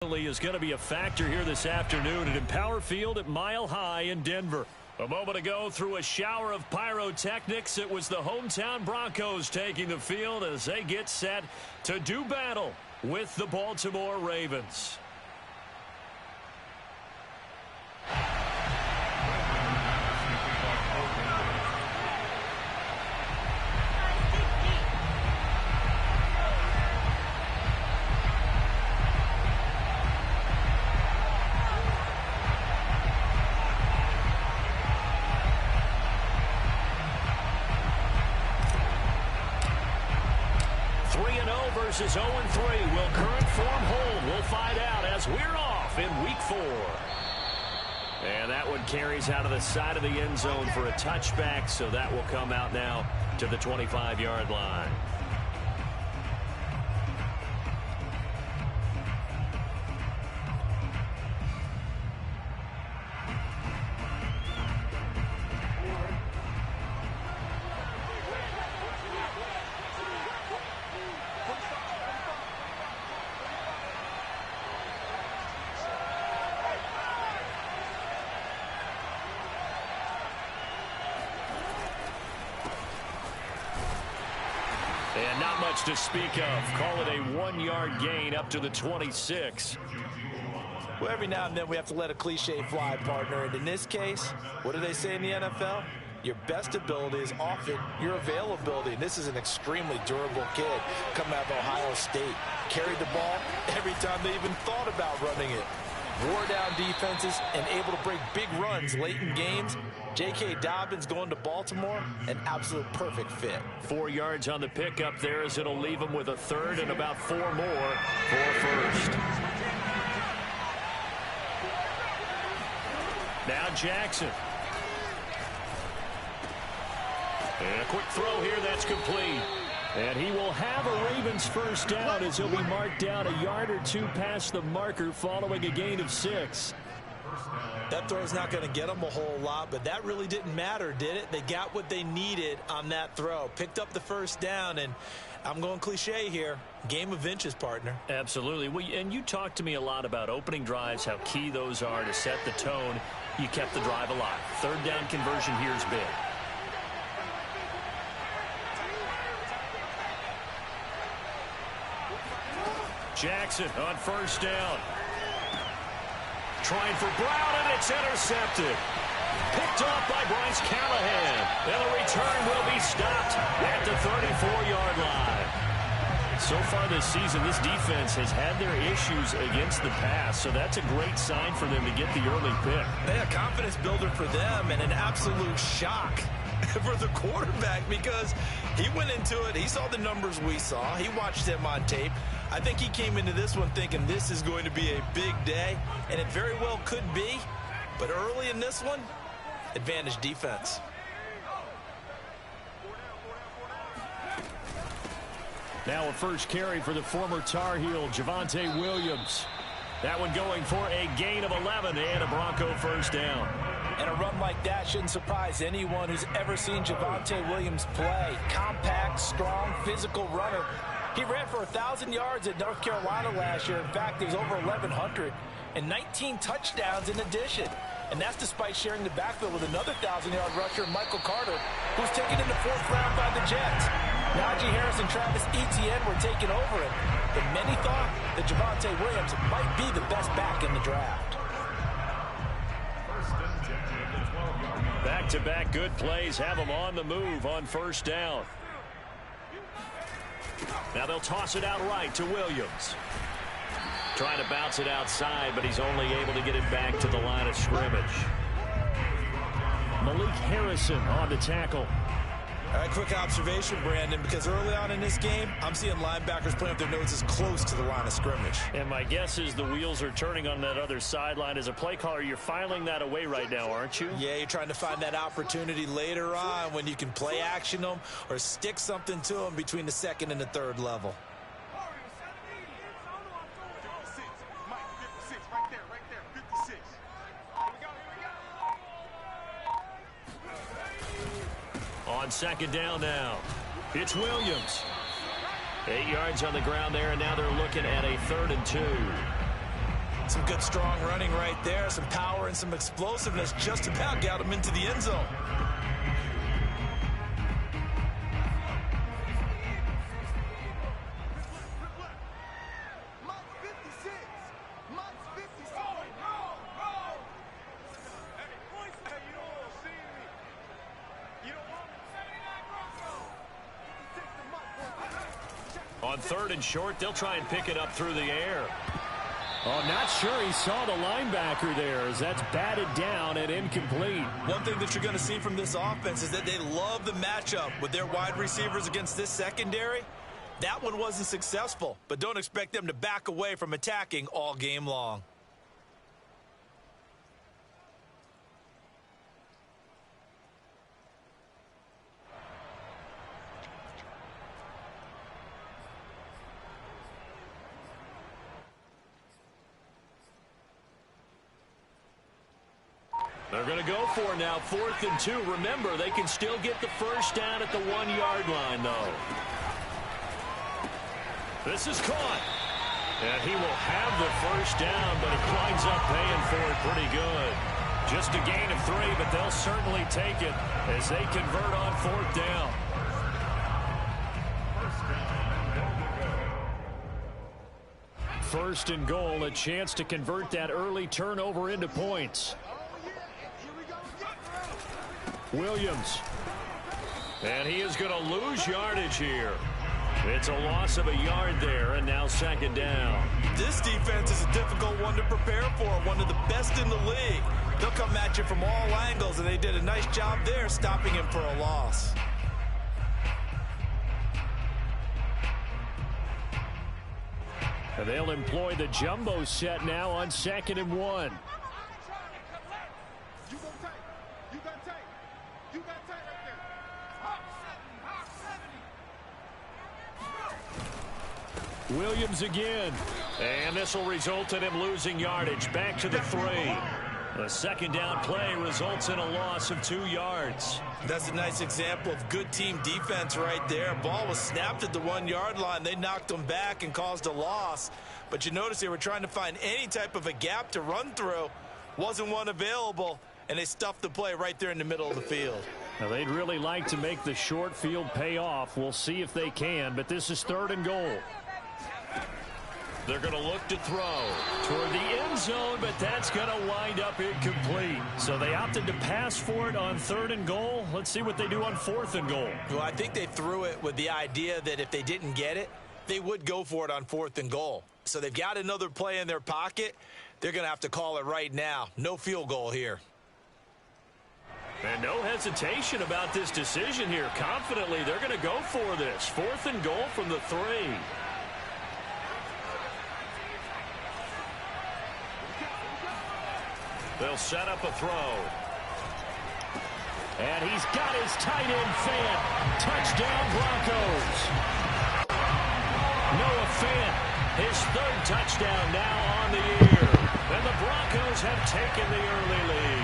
Is going to be a factor here this afternoon at Empower Field at Mile High in Denver. A moment ago, through a shower of pyrotechnics, it was the hometown Broncos taking the field as they get set to do battle with the Baltimore Ravens. Versus 0-3. Will current form hold? We'll find out as we're off in week 4. And that one carries out of the side of the end zone for a touchback, so that will come out now to the 25-yard line. And not much to speak of. Call it a 1-yard gain up to the 26. Well, every now and then we have to let a cliche fly, partner. And in this case, what do they say in the NFL? Your best ability is often your availability. And this is an extremely durable kid coming out of Ohio State. Carried the ball every time they even thought about running it. Wore down defenses and able to break big runs late in games. J.K. Dobbins going to Baltimore, an absolute perfect fit. 4 yards on the pickup there as it'll leave him with a third and about 4 more for first. Now Jackson. And a quick throw here that's complete. And he will have a Ravens first down as he'll be marked down a yard or two past the marker following a gain of 6. That throw's not going to get them a whole lot, but that really didn't matter, did it? They got what they needed on that throw. Picked up the first down, and I'm going cliche here. Game of inches, partner. Absolutely. And you talked to me a lot about opening drives, how key those are to set the tone. You kept the drive alive. Third down conversion here is big. Jackson on first down. Trying for Brown, and it's intercepted. Picked off by Bryce Callahan. And the return will be stopped at the 34-yard line. So far this season, this defense has had their issues against the pass, so that's a great sign for them to get the early pick. Yeah, confidence builder for them and an absolute shock for the quarterback because he went into it. He saw the numbers we saw. He watched them on tape. I think he came into this one thinking this is going to be a big day, and it very well could be. But early in this one, advantage defense. Now a first carry for the former Tar Heel, Javonte Williams. That one going for a gain of 11 and a Bronco first down. And a run like that shouldn't surprise anyone who's ever seen Javonte Williams play. Compact, strong, physical runner. He ran for 1,000 yards at North Carolina last year. In fact, it was over 1,100 and 19 touchdowns in addition. And that's despite sharing the backfield with another 1,000-yard rusher, Michael Carter, who's taken in the 4th round by the Jets. Najee Harris and Travis Etienne were taking over him. But many thought that Javonte Williams might be the best back in the draft. Back-to-back good plays have him on the move on first down. Now they'll toss it out right to Williams. Trying to bounce it outside, but he's only able to get it back to the line of scrimmage. Malik Harrison on the tackle. All right, quick observation, Brandon, because early on in this game, I'm seeing linebackers putting up their noses close to the line of scrimmage. And my guess is the wheels are turning on that other sideline. As a play caller, you're filing that away right now, aren't you? Yeah, you're trying to find that opportunity later on when you can play action them or stick something to them between the 2nd and the 3rd level. On 2nd down now, it's Williams. 8 yards on the ground there, and now they're looking at a 3rd and 2. Some good, strong running right there. Some power and some explosiveness just about got him into the end zone. On 3rd and short, they'll try and pick it up through the air. Oh, not sure he saw the linebacker there as that's batted down and incomplete. One thing that you're going to see from this offense is that they love the matchup with their wide receivers against this secondary. That one wasn't successful, but don't expect them to back away from attacking all game long. They're going to go for now, 4th and 2. Remember, they can still get the first down at the 1-yard line, though. This is caught. And he will have the first down, but he winds up paying for it pretty good. Just a gain of 3, but they'll certainly take it as they convert on 4th down. First and goal, a chance to convert that early turnover into points. Williams. And he is going to lose yardage here. It's a loss of a yard there, and now 2nd down. This defense is a difficult one to prepare for, one of the best in the league. They'll come at you from all angles, and they did a nice job there stopping him for a loss. And they'll employ the jumbo set now on 2nd and 1. Williams again. And this will result in him losing yardage. Back to the 3. The 2nd down play results in a loss of 2 yards. That's a nice example of good team defense right there. Ball was snapped at the 1-yard line. They knocked him back and caused a loss. But you notice they were trying to find any type of a gap to run through. Wasn't one available, and they stuffed the play right there in the middle of the field. Now, they'd really like to make the short field pay off. We'll see if they can, but this is 3rd and goal. They're going to look to throw toward the end zone, but that's going to wind up incomplete. So they opted to pass for it on 3rd and goal. Let's see what they do on 4th and goal. Well, I think they threw it with the idea that if they didn't get it, they would go for it on 4th and goal. So they've got another play in their pocket. They're going to have to call it right now. No field goal here. And no hesitation about this decision here. Confidently, they're going to go for this. 4th and goal from the 3. They'll set up a throw. And he's got his tight end fan. Touchdown, Broncos. Noah Fant, his 3rd touchdown now on the year. And the Broncos have taken the early lead.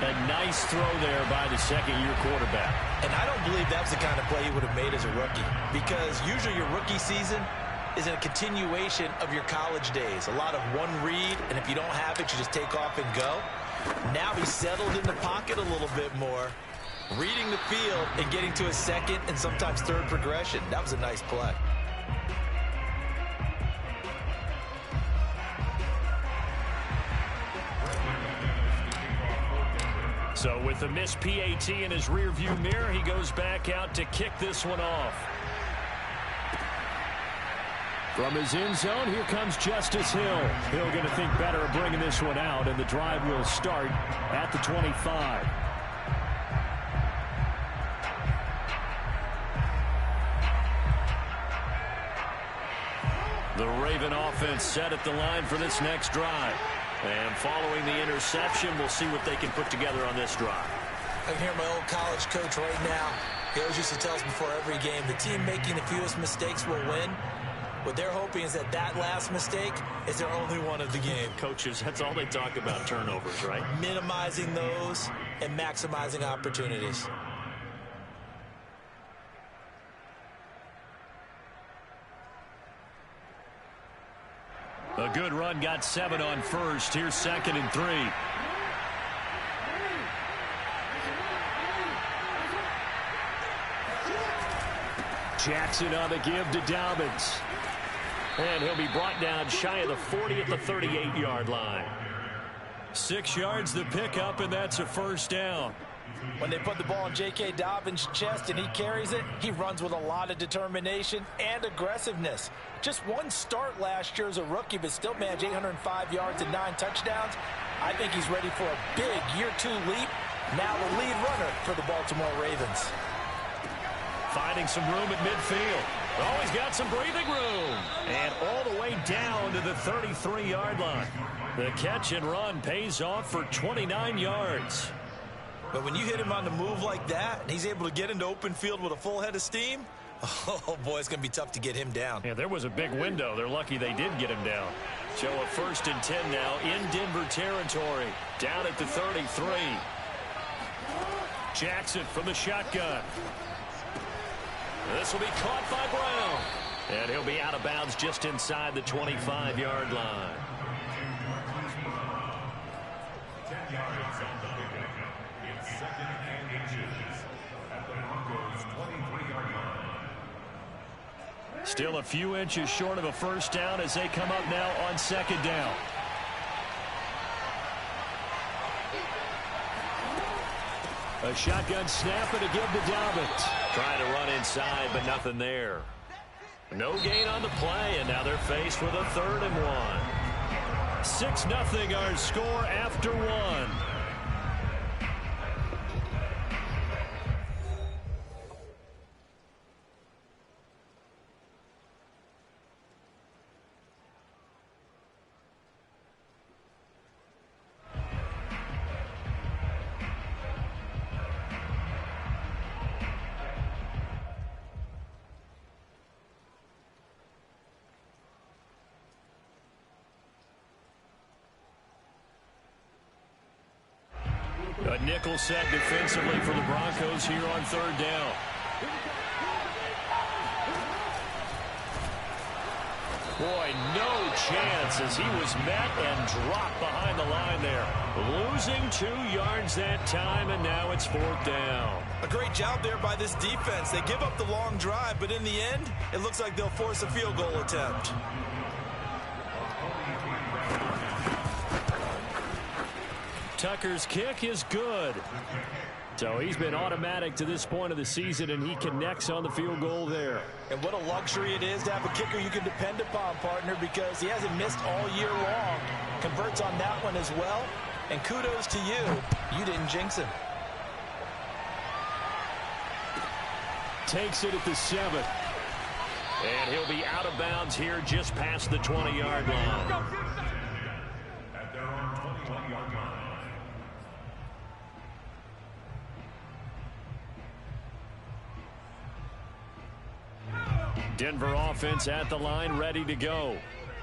A nice throw there by the 2nd-year quarterback. And I don't believe that was the kind of play he would have made as a rookie. Because usually your rookie season is a continuation of your college days. A lot of one read, and if you don't have it, you just take off and go. Now he's settled in the pocket a little bit more, reading the field and getting to his 2nd and sometimes 3rd progression. That was a nice play. So with the missed PAT in his rearview mirror, he goes back out to kick this one off. From his end zone, here comes Justice Hill. Hill going to think better of bringing this one out, and the drive will start at the 25. The Raven offense set at the line for this next drive. And following the interception, we'll see what they can put together on this drive. I can hear my old college coach right now. He always used to tell us before every game, the team making the fewest mistakes will win. What they're hoping is that that last mistake is their only one of the game. Coaches, that's all they talk about, turnovers, right? Minimizing those and maximizing opportunities. A good run, got 7 on first. Here's 2nd and 3. Jackson on the give to Dobbins. And he'll be brought down shy of the 40 at the 38-yard line. 6 yards the pickup, and that's a first down. When they put the ball in J.K. Dobbins' chest and he carries it, he runs with a lot of determination and aggressiveness. Just one start last year as a rookie, but still managed 805 yards and 9 touchdowns. I think he's ready for a big year-2 leap. Now the lead runner for the Baltimore Ravens. Finding some room at midfield. Oh, he's got some breathing room. And all the way down to the 33-yard line. The catch and run pays off for 29 yards. But when you hit him on the move like that, and he's able to get into open field with a full head of steam, oh, boy, it's going to be tough to get him down. Yeah, there was a big window. They're lucky they did get him down. So a 1st and 10 now in Denver territory. Down at the 33. Jackson from the shotgun. This will be caught by Brown. And he'll be out of bounds just inside the 25-yard line. Still a few inches short of a first down as they come up now on 2nd down. A shotgun snap and a give to Dobbins. Trying to run inside, but nothing there. No gain on the play, and now they're faced with a 3rd and 1. 6-0 our score after 1. A nickel set defensively for the Broncos here on 3rd down. Boy, no chance as he was met and dropped behind the line there. Losing 2 yards that time, and now it's 4th down. A great job there by this defense. They give up the long drive, but in the end, it looks like they'll force a field goal attempt. Tucker's kick is good. So he's been automatic to this point of the season, and he connects on the field goal there. And what a luxury it is to have a kicker you can depend upon, partner, because he hasn't missed all year long. Converts on that one as well. And kudos to you. You didn't jinx him. Takes it at the 7. And he'll be out of bounds here just past the 20-yard line. Denver offense at the line, ready to go.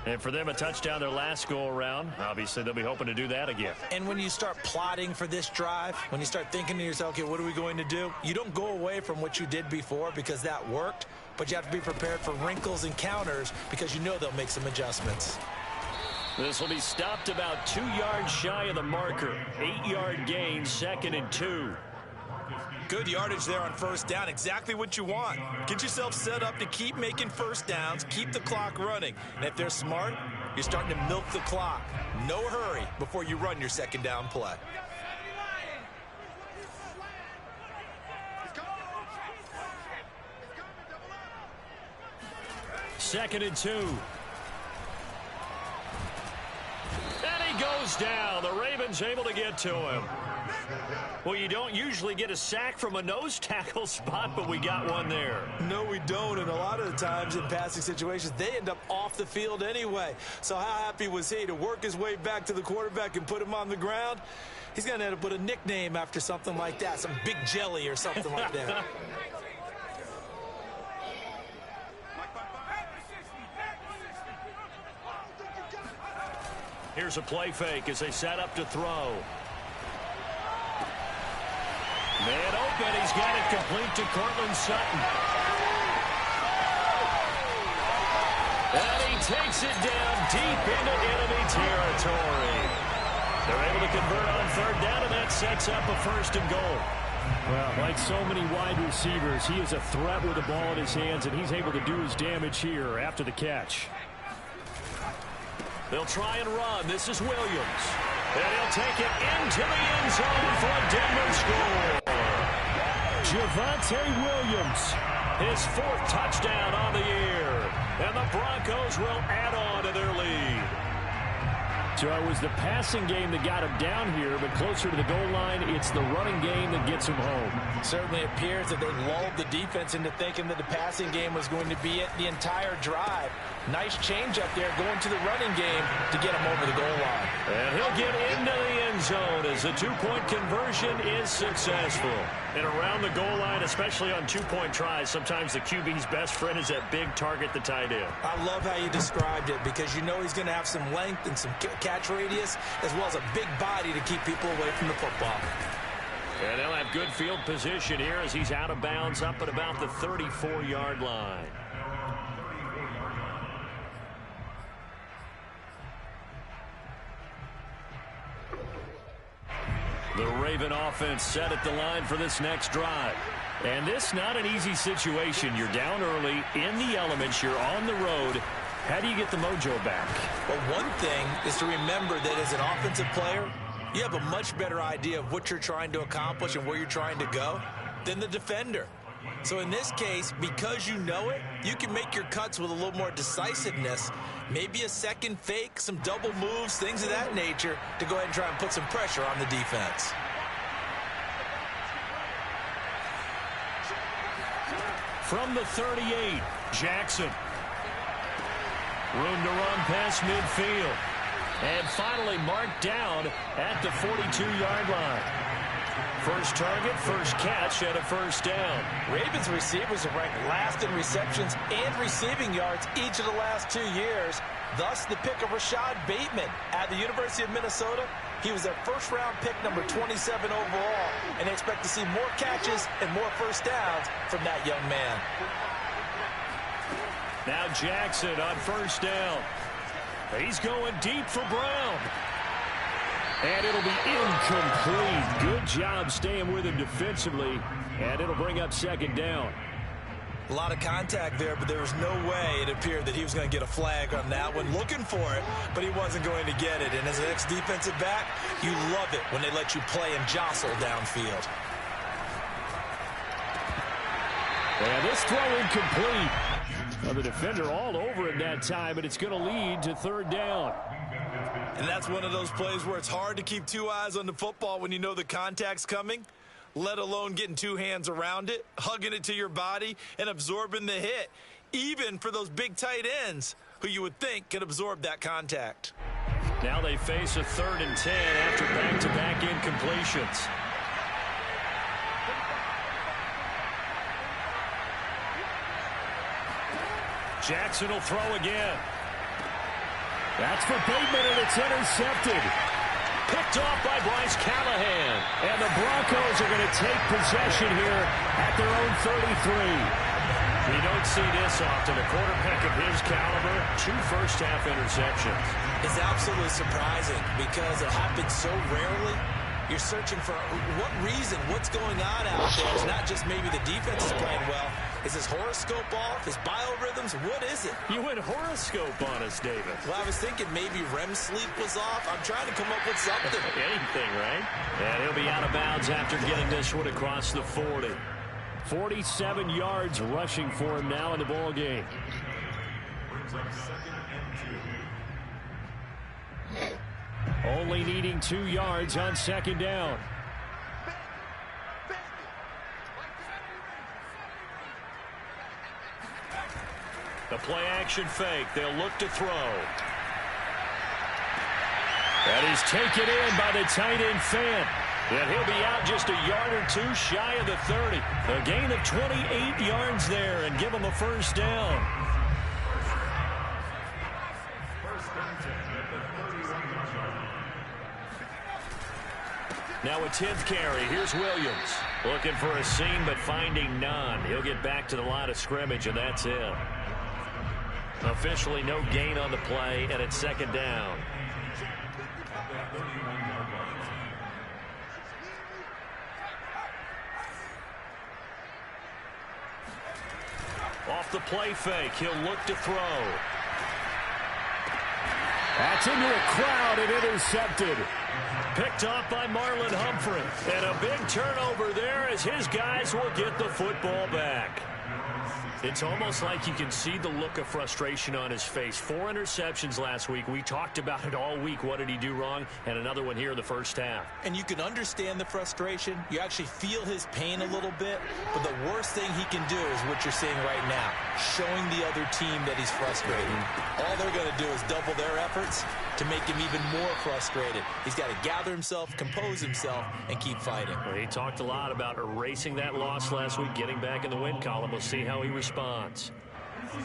And for them, a touchdown their last go-around. Obviously, they'll be hoping to do that again. And when you start plotting for this drive, when you start thinking to yourself, okay, what are we going to do? You don't go away from what you did before because that worked, but you have to be prepared for wrinkles and counters because you know they'll make some adjustments. This will be stopped about 2 yards shy of the marker. 8-yard gain, 2nd and 2. Good yardage there on 1st down. Exactly what you want. Get yourself set up to keep making first downs, keep the clock running. And if they're smart, you're starting to milk the clock. No hurry before you run your 2nd down play. Second and 2. And he goes down. The Ravens able to get to him. Well, you don't usually get a sack from a nose tackle spot, but we got one there. No, we don't, and a lot of the times in passing situations, they end up off the field anyway. So how happy was he to work his way back to the quarterback and put him on the ground? He's going to end up with a nickname after something like that, some Big Jelly or something like that. Here's a play fake as they set up to throw. Man open, he's got it complete to Cortland Sutton. And he takes it down deep into enemy territory. They're able to convert on third down, and that sets up a 1st and goal. Well, like so many wide receivers, he is a threat with the ball in his hands, and he's able to do his damage here after the catch. They'll try and run. This is Williams. And he'll take it into the end zone for a Denver score. Javonte Williams. His 4th touchdown on the year. And the Broncos will add on to their lead. So it was the passing game that got him down here, but closer to the goal line, it's the running game that gets him home. Certainly appears that they lulled the defense into thinking that the passing game was going to be it the entire drive. Nice change up there going to the running game to get him over the goal line. And he'll get into the end zone as the 2-point conversion is successful. And around the goal line, especially on 2-point tries, sometimes the QB's best friend is that big target, the tight end. I love how you described it because you know he's going to have some length and some catch radius as well as a big body to keep people away from the football. And they'll have good field position here as he's out of bounds up at about the 34-yard line. The Raven offense set at the line for this next drive. And this not an easy situation. You're down early, in the elements, you're on the road. How do you get the mojo back? Well, one thing is to remember that as an offensive player, you have a much better idea of what you're trying to accomplish and where you're trying to go than the defender. So in this case, because you know it, you can make your cuts with a little more decisiveness, maybe a second fake, some double moves, things of that nature to go ahead and try and put some pressure on the defense. From the 38, Jackson. Room to run past midfield. And finally marked down at the 42-yard line. First target, first catch, and a 1st down. Ravens receivers are ranked last in receptions and receiving yards each of the last 2 years. Thus, the pick of Rashad Bateman at the University of Minnesota. He was their 1st-round pick, number 27 overall, and they expect to see more catches and more 1st downs from that young man. Now Jackson on 1st down. He's going deep for Brown. And it'll be incomplete. Good job staying with him defensively. And it'll bring up 2nd down. A lot of contact there, but there was no way it appeared that he was going to get a flag on that one. Looking for it, but he wasn't going to get it. And as an ex-defensive back, you love it when they let you play and jostle downfield. And this throw incomplete. Well, the defender all over him that time, but it's going to lead to 3rd down. And that's one of those plays where it's hard to keep 2 eyes on the football when you know the contact's coming, let alone getting 2 hands around it, hugging it to your body, and absorbing the hit, even for those big tight ends who you would think could absorb that contact. Now they face a 3rd and 10 after back-to-back incompletions. Jackson will throw again. That's for Bateman, and it's intercepted. Picked off by Bryce Callahan. And the Broncos are going to take possession here at their own 33. We don't see this often. A quarterback of his caliber, 2 first-half interceptions. It's absolutely surprising because it happens so rarely. You're searching for what reason, what's going on out there. It's not just maybe the defense is playing well. Is his horoscope off? His biorhythms? What is it? You went horoscope on us, David. Well, I was thinking maybe REM sleep was off. I'm trying to come up with something. Anything, right? And he'll be out of bounds after getting this one across the 40. 47 yards rushing for him now in the ball game. Only needing 2 yards on 2nd down. The play-action fake. They'll look to throw. That is taken in by the tight end Fan. And he'll be out just a yard or 2 shy of the 30. A gain of 28 yards there and give him a 1st down. Now a 10th carry. Here's Williams. Looking for a seam but finding none. He'll get back to the line of scrimmage, and that's it. Officially no gain on the play, and it's second down. Off the play fake, he'll look to throw. That's into a crowd and intercepted. Picked off by Marlon Humphrey. And a big turnover there as his guys will get the football back. It's almost like you can see the look of frustration on his face. 4 interceptions last week. We talked about it all week. What did he do wrong? And another one here in the first half. And you can understand the frustration. You actually feel his pain a little bit. But the worst thing he can do is what you're seeing right now, showing the other team that he's frustrated. All they're going to do is double their efforts to make him even more frustrated. He's got to gather himself, compose himself, and keep fighting. Well, he talked a lot about erasing that loss last week, getting back in the win column. We'll see how he responds.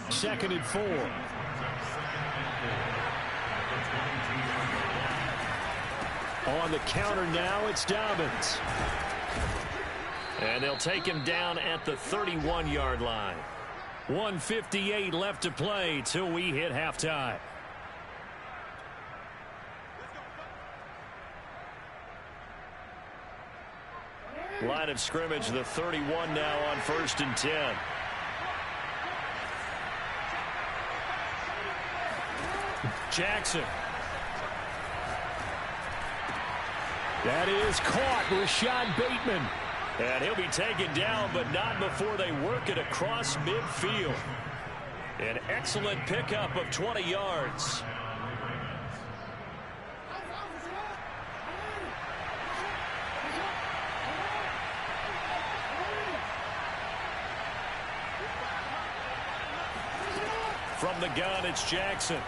2nd and 4. On the counter now, it's Dobbins. And they'll take him down at the 31-yard line. 1:58 left to play till we hit halftime. Line of scrimmage, the 31 now on 1st and 10. Jackson. That is caught. Rashad Bateman. And he'll be taken down, but not before they work it across midfield. An excellent pickup of 20 yards. From the gun, it's Jackson.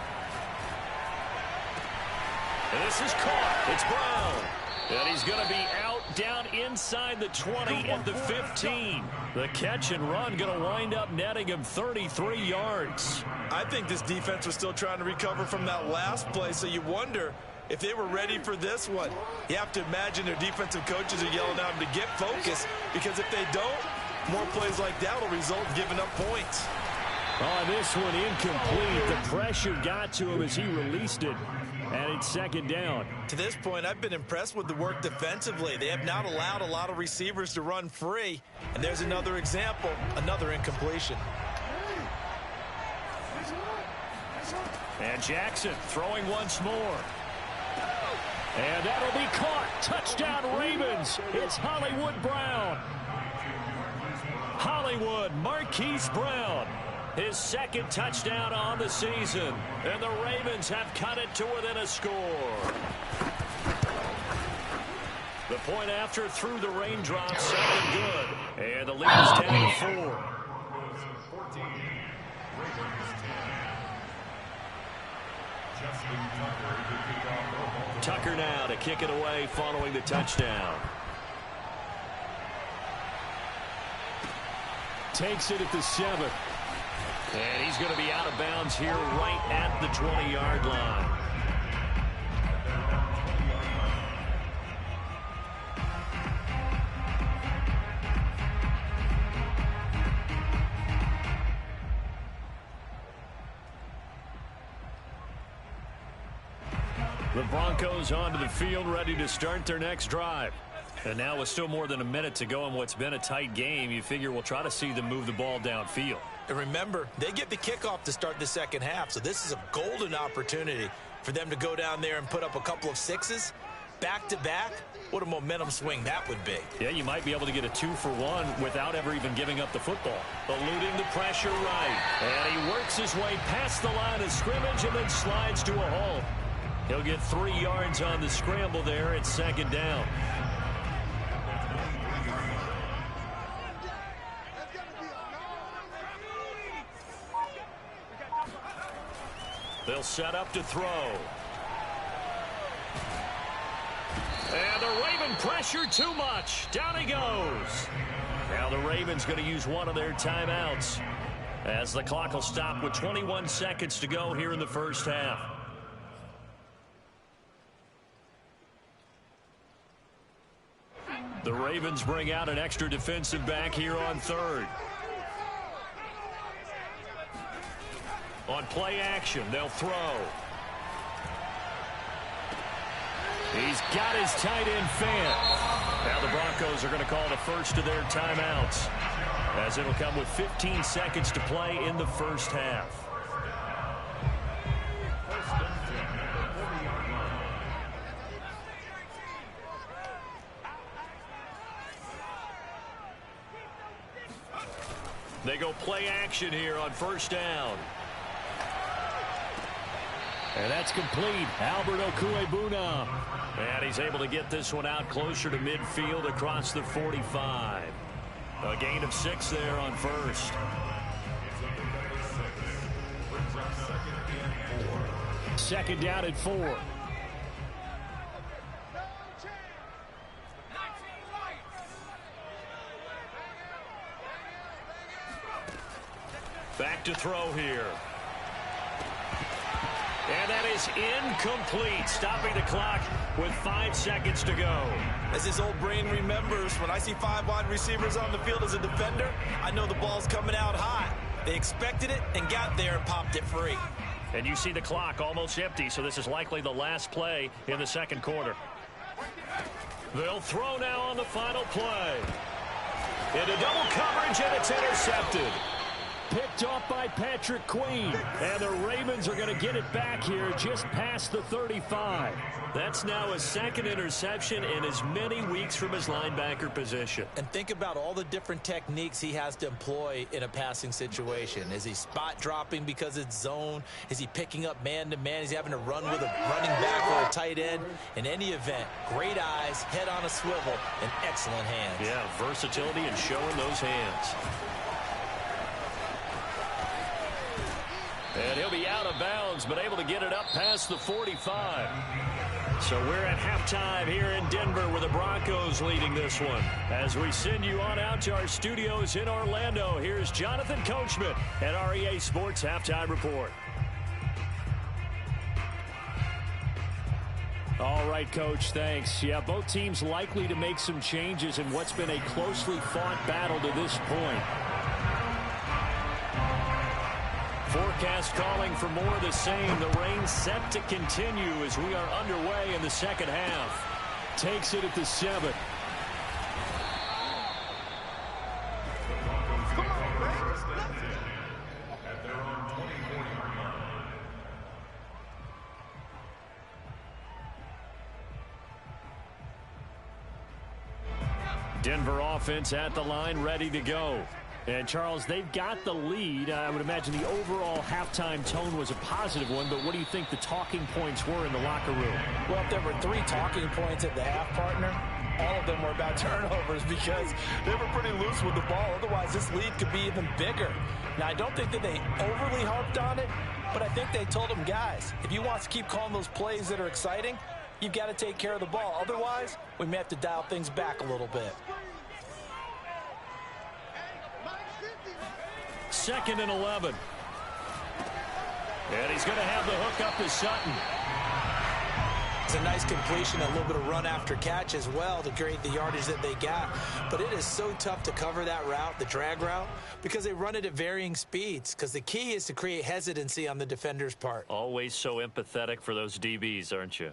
And this is caught. It's Brown. And he's going to be out down inside the 20 at the 15. The catch and run going to wind up netting him 33 yards. I think this defense was still trying to recover from that last play, so you wonder if they were ready for this one. You have to imagine their defensive coaches are yelling at them to get focused, because if they don't, more plays like that will result in giving up points. Oh, this one incomplete. The pressure got to him as he released it. And it's second down. To this point, I've been impressed with the work defensively. They have not allowed a lot of receivers to run free. And there's another example, another incompletion. And Jackson throwing once more. And that'll be caught. Touchdown Ravens. It's Hollywood Brown. Hollywood Marquise Brown. His second touchdown on the season. And the Ravens have cut it to within a score. The point after through the raindrops sounded good. And the lead is down to 4. Tucker now to kick it away following the touchdown. Takes it at the 7. And he's going to be out of bounds here right at the 20-yard line. The Broncos onto the field, ready to start their next drive. And now with still more than a minute to go in what's been a tight game, you figure we'll try to see them move the ball downfield. And remember, they get the kickoff to start the second half, so this is a golden opportunity for them to go down there and put up a couple of sixes back-to-back. What a momentum swing that would be. Yeah, you might be able to get a 2-for-1 without ever even giving up the football. Eluding the pressure right. And he works his way past the line of scrimmage and then slides to a halt. He'll get 3 yards on the scramble there. It's second down. They'll set up to throw. And the Raven pressure too much. Down he goes. Now the Ravens going to use one of their timeouts as the clock will stop with 21 seconds to go here in the first half. The Ravens bring out an extra defensive back here on third. On play action, they'll throw. He's got his tight end fan. Now the Broncos are going to call the first of their timeouts, as it'll come with 15 seconds to play in the first half. They go play action here on first down. And that's complete. Albert Okwuegbunam. And he's able to get this one out closer to midfield across the 45. A gain of 6 there on first. Second down at 4. Back to throw here. And that is incomplete, stopping the clock with 5 seconds to go. As his old brain remembers, when I see 5 wide receivers on the field as a defender, I know the ball's coming out hot. They expected it and got there and popped it free. And you see the clock almost empty, so this is likely the last play in the second quarter. They'll throw now on the final play. Into double coverage, and it's intercepted. Picked off by Patrick Queen. And the Ravens are going to get it back here just past the 35. That's now his second interception in as many weeks from his linebacker position. And think about all the different techniques he has to employ in a passing situation. Is he spot dropping because it's zone? Is he picking up man-to-man? Is he having to run with a running back or a tight end? In any event, great eyes, head on a swivel, and excellent hands. Yeah, versatility and showing those hands. And he'll be out of bounds, but able to get it up past the 45. So we're at halftime here in Denver with the Broncos leading this one. As we send you on out to our studios in Orlando, here's Jonathan Coachman at REA Sports Halftime Report. All right, Coach, thanks. Yeah, both teams likely to make some changes in what's been a closely fought battle to this point. Forecast calling for more of the same. The rain set to continue as we are underway in the second half. Takes it at the 7. Denver offense at the line, ready to go. And, Charles, they've got the lead. I would imagine the overall halftime tone was a positive one, but what do you think the talking points were in the locker room? Well, if there were 3 talking points at the half, partner, all of them were about turnovers because they were pretty loose with the ball. Otherwise, this lead could be even bigger. Now, I don't think that they overly harped on it, but I think they told them, guys, if you want to keep calling those plays that are exciting, you've got to take care of the ball. Otherwise, we may have to dial things back a little bit. 2nd and 11. And he's going to have the hook up to Sutton. It's a nice completion, a little bit of run after catch as well to create the yardage that they got. But it is so tough to cover that route, the drag route, because they run it at varying speeds. Because the key is to create hesitancy on the defender's part. Always so empathetic for those DBs, aren't you?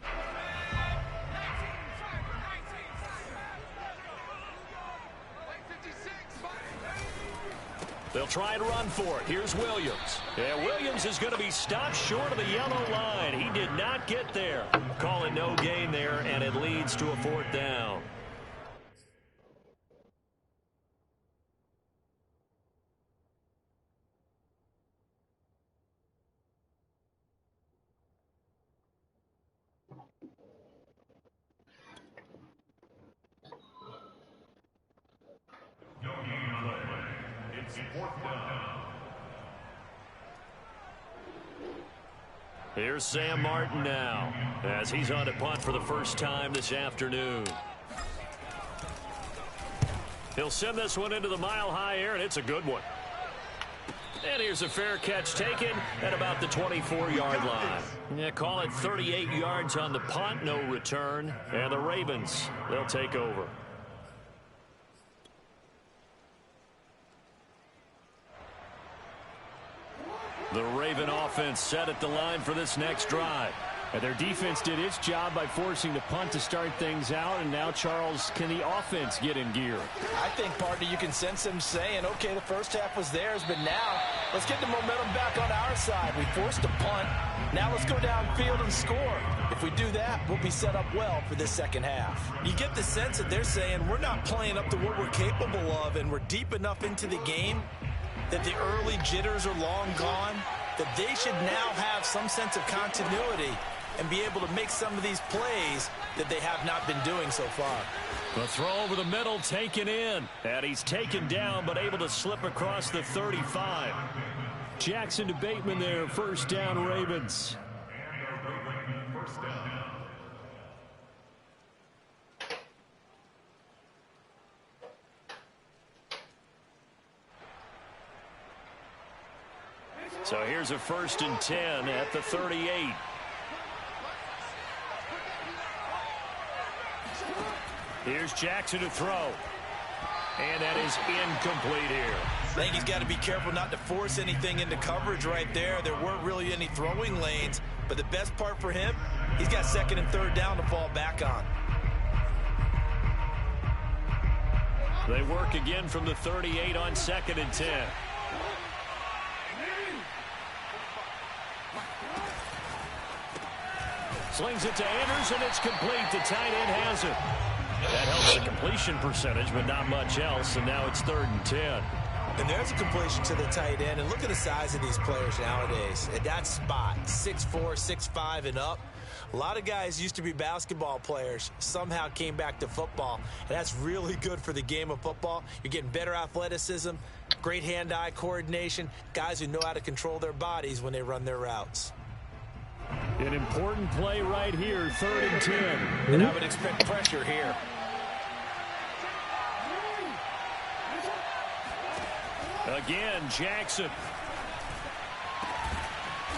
They'll try and run for it. Here's Williams. Yeah, Williams is going to be stopped short of the yellow line. He did not get there. Call it no gain there, and it leads to a 4th down. Here's Sam Martin now, as he's on to punt for the first time this afternoon. He'll send this one into the mile-high air, and it's a good one. And here's a fair catch taken at about the 24-yard line. Yeah, call it 38 yards on the punt, no return. And the Ravens, they'll take over. The Raven offense set at the line for this next drive. And their defense did its job by forcing the punt to start things out. And now, Charles, can the offense get in gear? I think, partner, you can sense them saying, okay, the first half was theirs, but now let's get the momentum back on our side. We forced a punt. Now let's go downfield and score. If we do that, we'll be set up well for this second half. You get the sense that they're saying we're not playing up to what we're capable of, and we're deep enough into the game that the early jitters are long gone, that they should now have some sense of continuity and be able to make some of these plays that they have not been doing so far. The throw over the middle taken in. And he's taken down but able to slip across the 35. Jackson to Bateman there. First down, Ravens. So here's a 1st and 10 at the 38. Here's Jackson to throw. And that is incomplete here. I think he's got to be careful not to force anything into coverage right there. There weren't really any throwing lanes, but the best part for him, he's got 2nd and 3rd down to fall back on. They work again from the 38 on 2nd and 10. Slings it to Anders, and it's complete. The tight end has it. That helps the completion percentage, but not much else, and now it's 3rd and 10. And there's a completion to the tight end, and look at the size of these players nowadays. At that spot, 6'4", 6'5", and up. A lot of guys used to be basketball players, somehow came back to football, and that's really good for the game of football. You're getting better athleticism, great hand-eye coordination, guys who know how to control their bodies when they run their routes. An important play right here, 3rd and 10. And I would expect pressure here. Again, Jackson.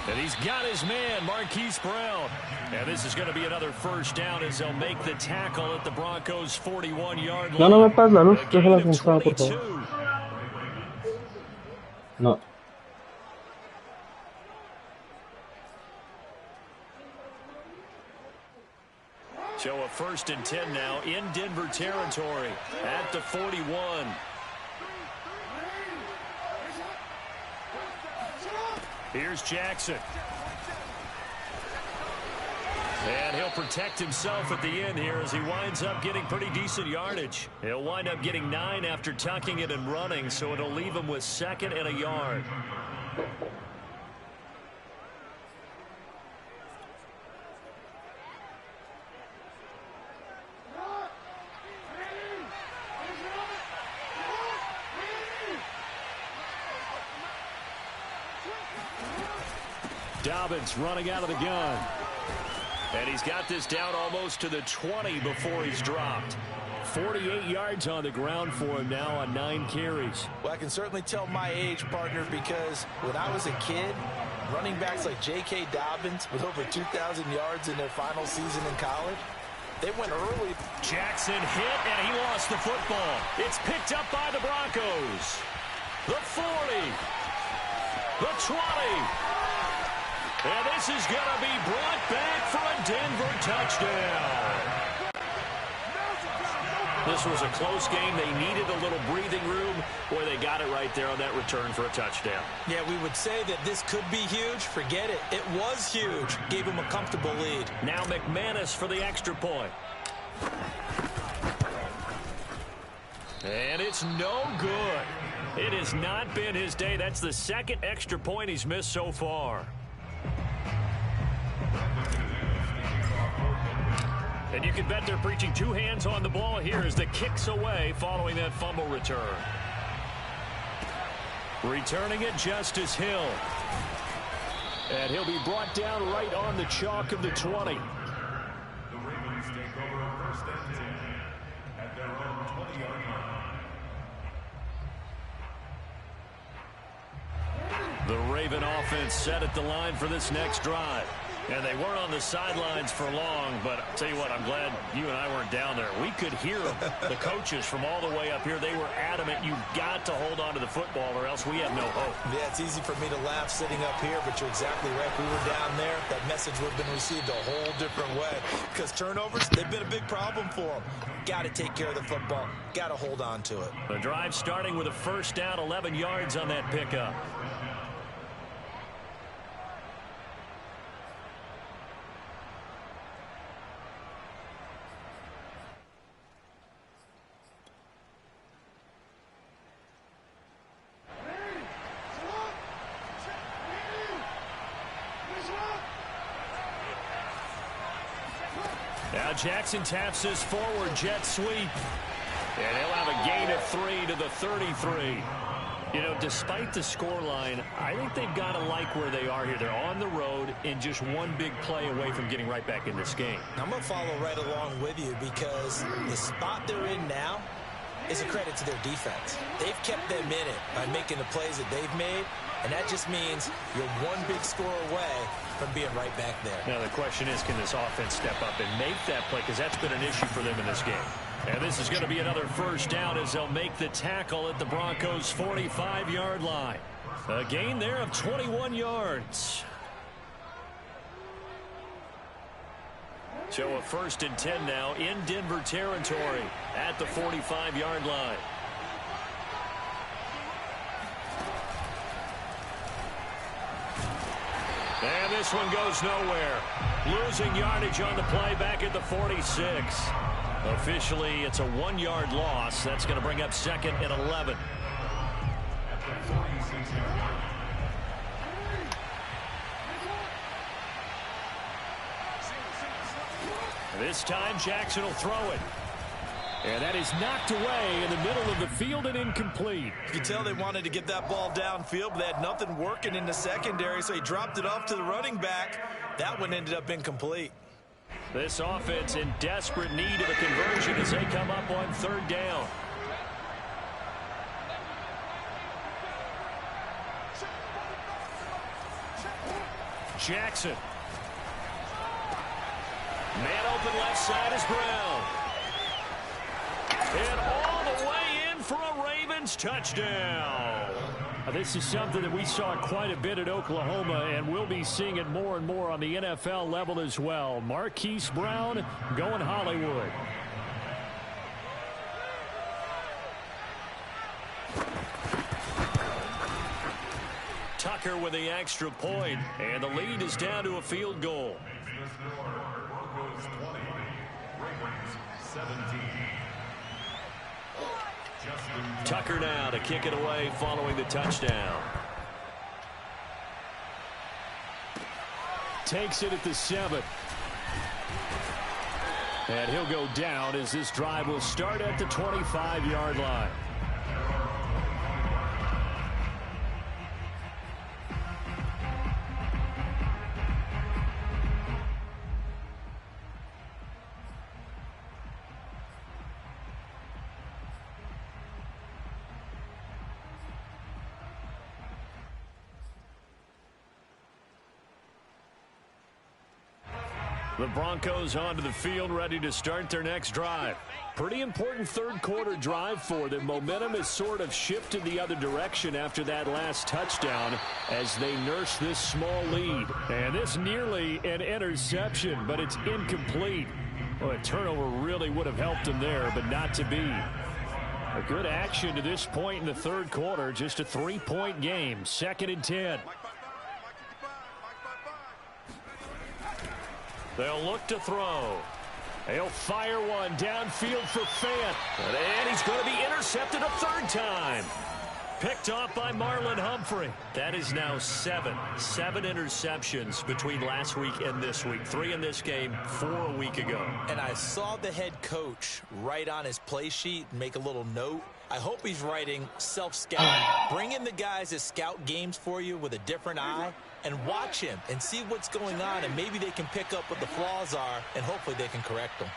And he's got his man, Marquise Brown. And this is going to be another 1st down as they'll make the tackle at the Broncos' 41-yard line. No me pasa la luz, déjala como estaba, por favor. No. So a 1st and 10 now in Denver territory at the 41. Here's Jackson. And he'll protect himself at the end here as he winds up getting pretty decent yardage. He'll wind up getting 9 after tucking it and running, so it'll leave him with 2nd and a yard. Dobbins running out of the gun. And he's got this down almost to the 20 before he's dropped. 48 yards on the ground for him now on 9 carries. Well, I can certainly tell my age, partner, because when I was a kid, running backs like J.K. Dobbins with over 2,000 yards in their final season in college, they went early. Jackson hit, and he lost the football. It's picked up by the Broncos. The 40. The 20. And this is going to be brought back for a Denver touchdown. This was a close game. They needed a little breathing room. Boy, they got it right there on that return for a touchdown. Yeah, we would say that this could be huge. Forget it. It was huge. Gave him a comfortable lead. Now McManus for the extra point. And it's no good. It has not been his day. That's the 2nd extra point he's missed so far. And you can bet they're preaching 2 hands on the ball here as the kick's away following that fumble return. Returning it, Justice Hill. And he'll be brought down right on the chalk of the 20. The Ravens take over 1st and 10 at their own 20-yard line. The Raven offense set at the line for this next drive. And they weren't on the sidelines for long, but I'll tell you what, I'm glad you and I weren't down there. We could hear them, the coaches from all the way up here. They were adamant, you've got to hold on to the football or else we have no hope. Yeah, it's easy for me to laugh sitting up here, but you're exactly right. If we were down there, that message would have been received a whole different way. Because turnovers, they've been a big problem for them. Got to take care of the football. Got to hold on to it. The drive starting with a first down, 11 yards on that pickup. Now Jackson taps his forward jet sweep. And he'll have a gain of 3 to the 33. You know, despite the scoreline, I think they've got to like where they are here. They're on the road and just one big play away from getting right back in this game. I'm going to follow right along with you because the spot they're in now is a credit to their defense. They've kept them in it by making the plays that they've made, and that just means you're one big score away from being right back there. Now the question is, can this offense step up and make that play? Because that's been an issue for them in this game. And this is going to be another first down as they'll make the tackle at the Broncos' 45-yard line. A gain there of 21 yards. So a 1st and 10 now in Denver territory at the 45-yard line. And this one goes nowhere. Losing yardage on the play back at the 46. Officially, it's a 1-yard loss. That's going to bring up 2nd and 11. This time, Jackson will throw it. And that is knocked away in the middle of the field and incomplete. You can tell they wanted to get that ball downfield, but they had nothing working in the secondary, so he dropped it off to the running back. That one ended up incomplete. This offense in desperate need of a conversion as they come up on 3rd down. Jackson. Man open left side is Brown. And all the way in for a Ravens touchdown. This is something that we saw quite a bit at Oklahoma, and we'll be seeing it more and more on the NFL level as well. Marquise Brown going Hollywood. Tucker with the extra point, and the lead is down to a field goal. Broncos 20, Ravens 17. Tucker now to kick it away following the touchdown. Takes it at the 7. And he'll go down as this drive will start at the 25-yard line. The Broncos onto the field, ready to start their next drive. Pretty important 3rd quarter drive for them. Momentum has sort of shifted the other direction after that last touchdown as they nurse this small lead. And this nearly an interception, but it's incomplete. Well, a turnover really would have helped them there, but not to be. A good action to this point in the 3rd quarter. Just a 3-point game. 2nd and 10. They'll look to throw. He'll fire one downfield for Fant. And he's going to be intercepted a 3rd time. Picked off by Marlon Humphrey. That is now 7 interceptions between last week and this week. 3 in this game, 4 a week ago. And I saw the head coach write on his play sheet and make a little note. I hope he's writing self-scout. Bring in the guys that scout games for you with a different eye and watch him and see what's going on, and maybe they can pick up what the flaws are, and hopefully they can correct them.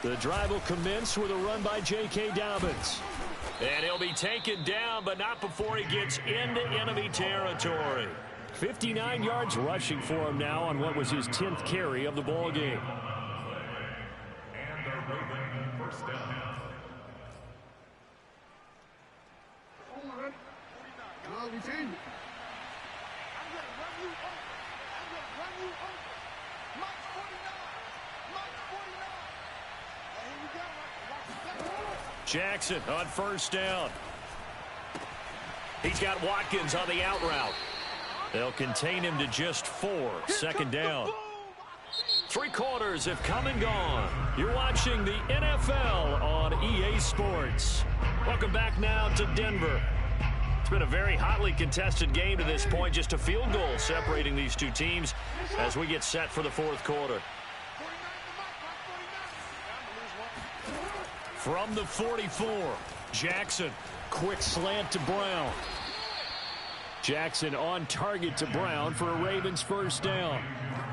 The drive will commence with a run by J.K. Dobbins. And he'll be taken down, but not before he gets into enemy territory. 59 yards rushing for him now on what was his 10th carry of the ball game. And a Raven first down. Jackson on first down. He's got Watkins on the out route. They'll contain him to just 4. Second down. 3 quarters have come and gone. You're watching the NFL on EA Sports. Welcome back now to Denver. It's been a very hotly contested game to this point. Just a field goal separating these two teams as we get set for the fourth quarter. From the 44, Jackson, quick slant to Brown. Jackson on target to Brown for a Ravens first down.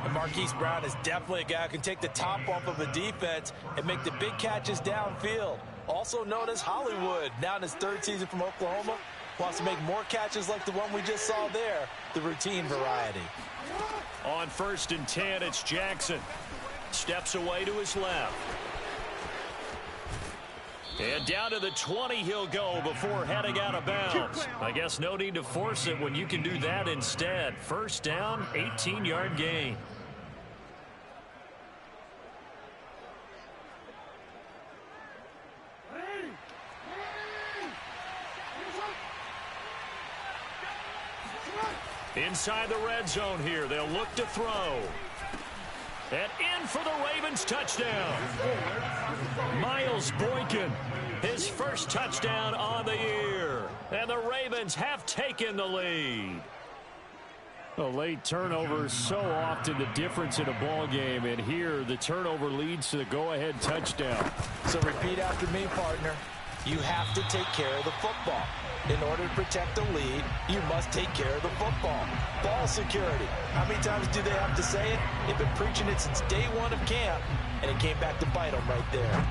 And Marquise Brown is definitely a guy who can take the top off of a defense and make the big catches downfield. Also known as Hollywood, now in his 3rd season from Oklahoma. Wants to make more catches like the one we just saw there, the routine variety. On 1st and 10, it's Jackson. Steps away to his left. And down to the 20 he'll go before heading out of bounds. I guess no need to force it when you can do that instead. First down, 18-yard gain. Inside the red zone here, they'll look to throw. And in for the Ravens touchdown. Miles Boykin, his first touchdown on the year. And the Ravens have taken the lead. A late turnover is so often the difference in a ball game. And here, the turnover leads to the go-ahead touchdown. So repeat after me, partner. You have to take care of the football. In order to protect the lead, you must take care of the football. Ball security. How many times do they have to say it? They've been preaching it since day 1 of camp, and it came back to bite them right there.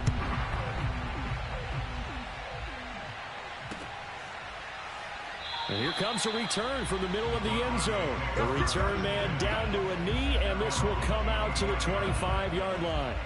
And here comes a return from the middle of the end zone. The return man down to a knee, and this will come out to the 25-yard line.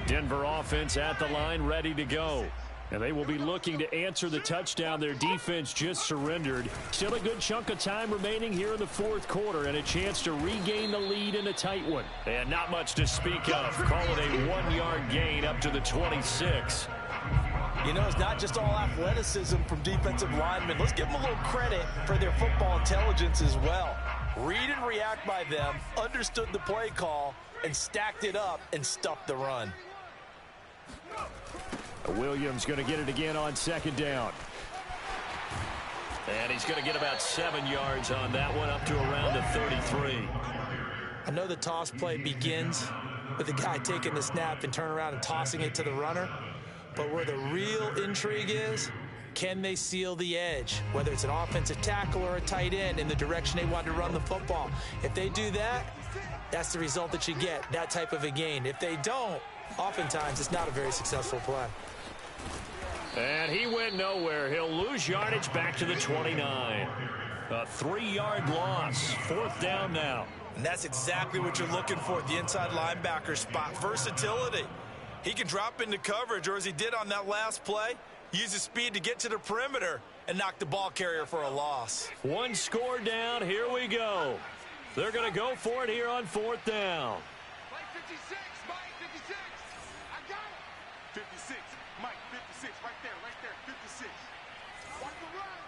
Denver offense at the line, ready to go. And they will be looking to answer the touchdown their defense just surrendered. Still a good chunk of time remaining here in the fourth quarter and a chance to regain the lead in a tight one. And not much to speak of. Call it a 1-yard gain up to the 26. You know, it's not just all athleticism from defensive linemen. Let's give them a little credit for their football intelligence as well. Read and react by them, understood the play call, and stacked it up and stuffed the run. Williams going to get it again on second down. And he's going to get about 7 yards on that one, up to around the 33. I know the toss play begins with the guy taking the snap and turning around and tossing it to the runner. But where the real intrigue is, can they seal the edge? Whether it's an offensive tackle or a tight end in the direction they want to run the football. If they do that, that's the result that you get, that type of a gain. If they don't, oftentimes it's not a very successful play. And he went nowhere. He'll lose yardage back to the 29. A 3-yard loss. Fourth down now. And that's exactly what you're looking for, the inside linebacker spot. Versatility. He can drop into coverage, or as he did on that last play, use his speed to get to the perimeter and knock the ball carrier for a loss. One score down. Here we go. They're going to go for it here on fourth down. Mike 56, Mike 56. I got it. 56, Mike 56, right there, 56. Watch the run.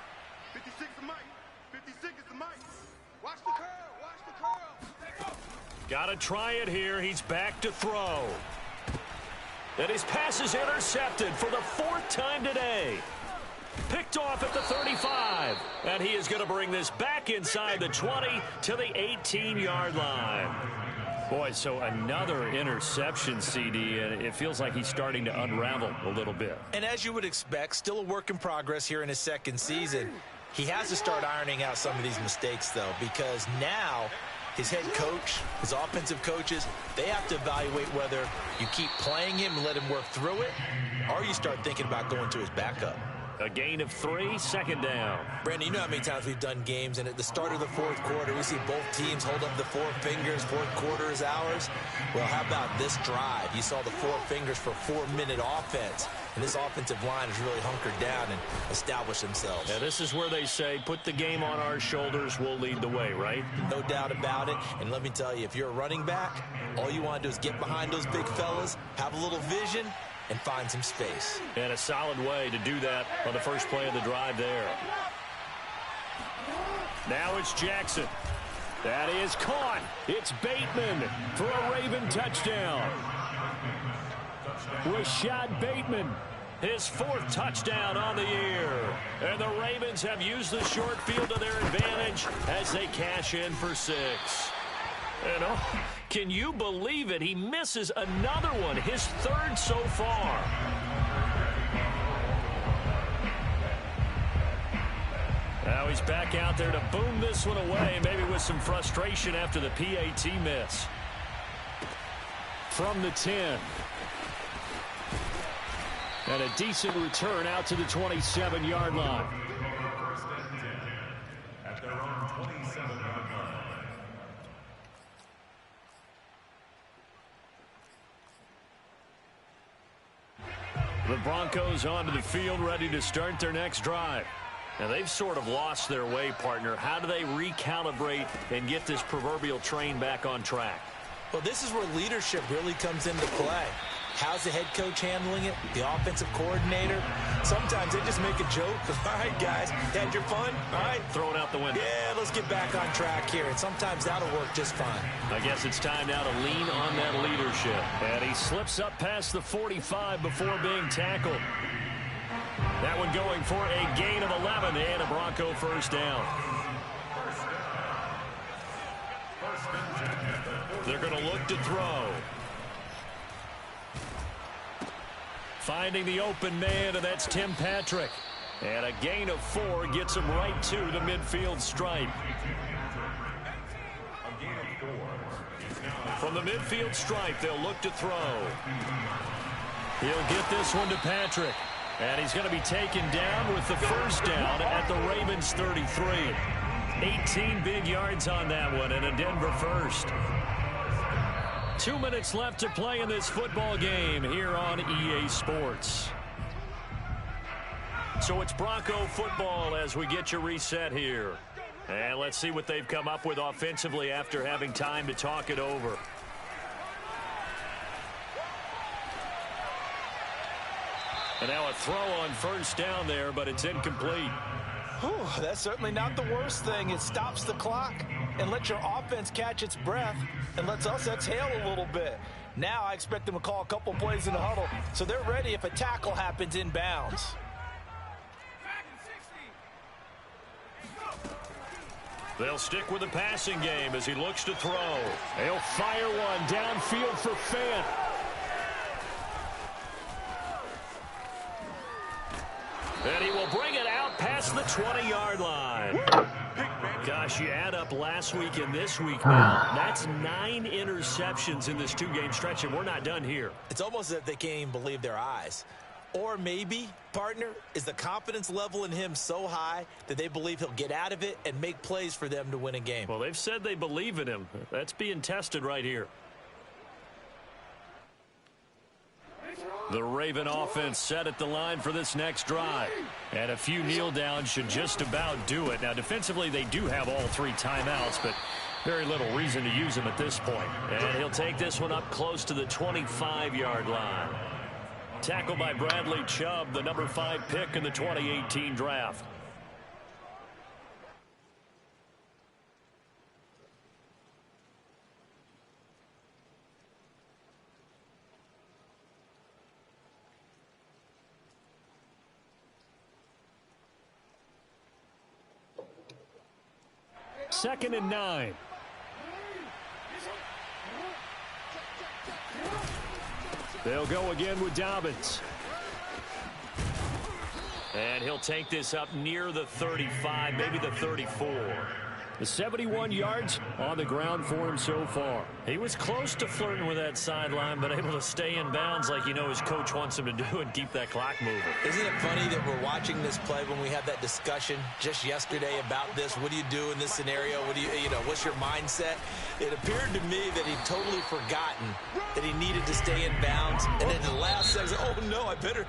56 is Mike. 56 is the Mike. Watch the curl, watch the curl. Got to try it here. He's back to throw. And his pass is intercepted for the 4th time today. Picked off at the 35. And he is going to bring this back inside the 20 to the 18-yard line. Boy, so another interception, CD, and it feels like he's starting to unravel a little bit. And as you would expect, still a work in progress here in his second season. He has to start ironing out some of these mistakes, though, because now his head coach, his offensive coaches, they have to evaluate whether you keep playing him and let him work through it, or you start thinking about going to his backup. A gain of 3, second down. Brandon, you know how many times we've done games, and at the start of the fourth quarter, we see both teams hold up the 4 fingers, fourth quarter is ours. Well, how about this drive? You saw the 4 fingers for 4-minute offense, and this offensive line has really hunkered down and established themselves. Now, this is where they say, put the game on our shoulders, we'll lead the way, right? No doubt about it, and let me tell you, if you're a running back, all you want to do is get behind those big fellas, have a little vision, and find some space. And a solid way to do that on the first play of the drive there. Now it's Jackson. That is caught. It's Bateman for a Raven touchdown. Rashad Bateman, his 4th touchdown on the year. And the Ravens have used the short field to their advantage as they cash in for 6. And can you believe it? He misses another one, his 3rd so far. Now he's back out there to boom this one away, maybe with some frustration after the PAT miss. From the 10. And a decent return out to the 27-yard line. At their own 27-yard line. The Broncos onto the field, ready to start their next drive. Now, they've sort of lost their way, partner. How do they recalibrate and get this proverbial train back on track? Well, this is where leadership really comes into play. How's the head coach handling it? The offensive coordinator? Sometimes they just make a joke. All right, guys, had your fun? All right. Throw it out the window. Yeah, let's get back on track here. And sometimes that'll work just fine. I guess it's time now to lean on that leadership. And he slips up past the 45 before being tackled. That one going for a gain of 11 and a Bronco first down. They're going to look to throw. Finding the open man, and that's Tim Patrick. And a gain of 4 gets him right to the midfield stripe. From the midfield stripe, they'll look to throw. He'll get this one to Patrick. And he's going to be taken down with the first down at the Ravens 33. 18 big yards on that one, and a Denver first. 2 minutes left to play in this football game here on EA Sports. So it's Bronco football as we get you reset here. And let's see what they've come up with offensively after having time to talk it over. And now a throw on first down there, but it's incomplete. Whew, that's certainly not the worst thing. It stops the clock and lets your offense catch its breath and lets us exhale a little bit. Now I expect them to call a couple plays in the huddle so they're ready if a tackle happens inbounds. They'll stick with the passing game as he looks to throw. They'll fire one downfield for Fant. And he will bring it out past the 20-yard line. Gosh, you add up last week and this week now. That's 9 interceptions in this 2-game stretch, and we're not done here. It's almost as if they can't even believe their eyes. Or maybe, partner, is the confidence level in him so high that they believe he'll get out of it and make plays for them to win a game. Well, they've said they believe in him. That's being tested right here. The Raven offense set at the line for this next drive. And a few kneel downs should just about do it. Now, defensively, they do have all 3 timeouts, but very little reason to use them at this point. And he'll take this one up close to the 25-yard line. Tackled by Bradley Chubb, the number 5 pick in the 2018 draft. 2nd and 9. They'll go again with Dobbins. And he'll take this up near the 35, maybe the 34. The 71 yards on the ground for him so far. He was close to flirting with that sideline, but able to stay in bounds like his coach wants him to do and keep that clock moving. Isn't it funny that we're watching this play when we had that discussion just yesterday about this? What do you do in this scenario? What do what's your mindset? It appeared to me that he'd totally forgotten that he needed to stay in bounds. And then the last second, oh no, I better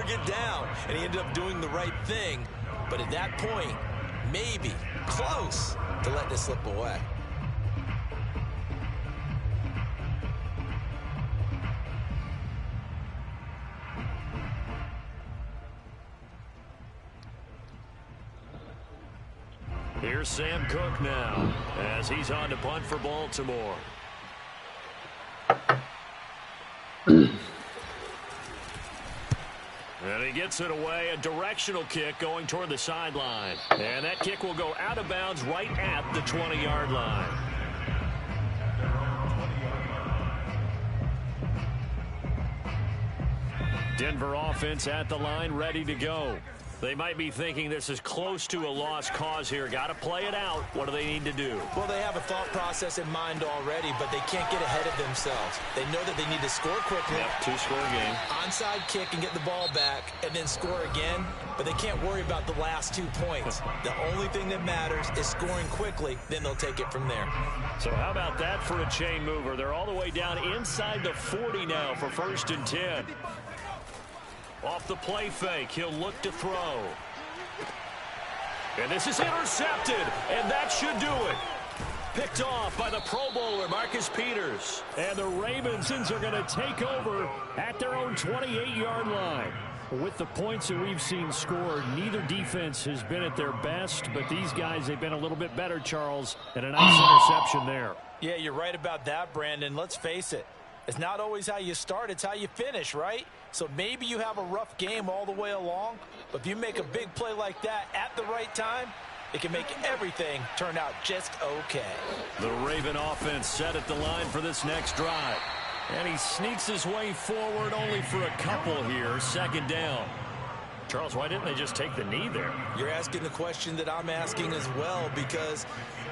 get down. And he ended up doing the right thing. But at that point, maybe close to let this slip away. Here's Sam Cook now as he's on to punt for Baltimore. And he gets it away, a directional kick going toward the sideline. And that kick will go out of bounds right at the 20-yard line. Denver offense at the line, ready to go. They might be thinking this is close to a lost cause here. Got to play it out. What do they need to do? Well, they have a thought process in mind already, but they can't get ahead of themselves. They know that they need to score quickly. Yep, two-score game. Onside kick and get the ball back and then score again, but they can't worry about the last 2 points. The only thing that matters is scoring quickly, then they'll take it from there. So how about that for a chain mover? They're all the way down inside the 40 now for 1st and 10. Off the play fake, he'll look to throw. And this is intercepted, and that should do it. Picked off by the Pro Bowler, Marcus Peters. And the Ravens are going to take over at their own 28-yard line. With the points that we've seen scored, neither defense has been at their best, but these guys, they've been a little bit better, Charles, and a nice interception there. Yeah, you're right about that, Brandon. Let's face it. It's not always how you start, it's how you finish, right? So maybe you have a rough game all the way along, but if you make a big play like that at the right time, it can make everything turn out just okay. The Raven offense set at the line for this next drive. And he sneaks his way forward only for a couple here. 2nd down. Charles, why didn't they just take the knee there? You're asking the question that I'm asking as well, because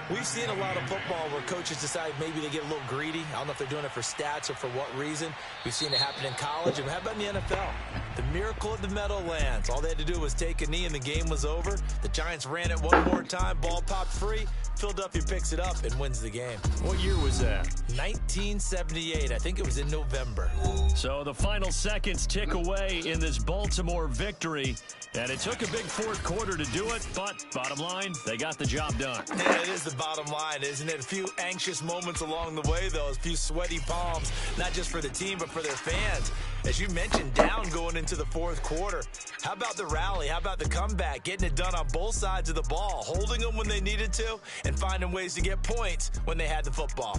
we've seen a lot of football where coaches decide maybe they get a little greedy. I don't know if they're doing it for stats or for what reason. We've seen it happen in college. And how about in the NFL? The miracle of the Meadowlands. All they had to do was take a knee and the game was over. The Giants ran it one more time. Ball popped free. Philadelphia picks it up and wins the game. What year was that? 1978. I think it was in November. So the final seconds tick away in this Baltimore victory. And it took a big 4th quarter to do it, but bottom line, they got the job done. Yeah, it is the bottom line, isn't it? A few anxious moments along the way, though. A few sweaty palms, not just for the team, but for their fans. As you mentioned, down going into the 4th quarter. How about the rally? How about the comeback? Getting it done on both sides of the ball, holding them when they needed to, and finding ways to get points when they had the football.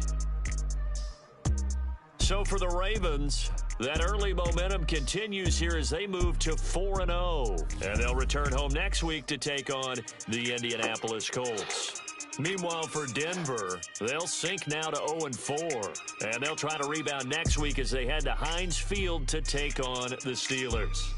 So for the Ravens, that early momentum continues here as they move to 4-0. And they'll return home next week to take on the Indianapolis Colts. Meanwhile, for Denver, they'll sink now to 0-4. And they'll try to rebound next week as they head to Heinz Field to take on the Steelers.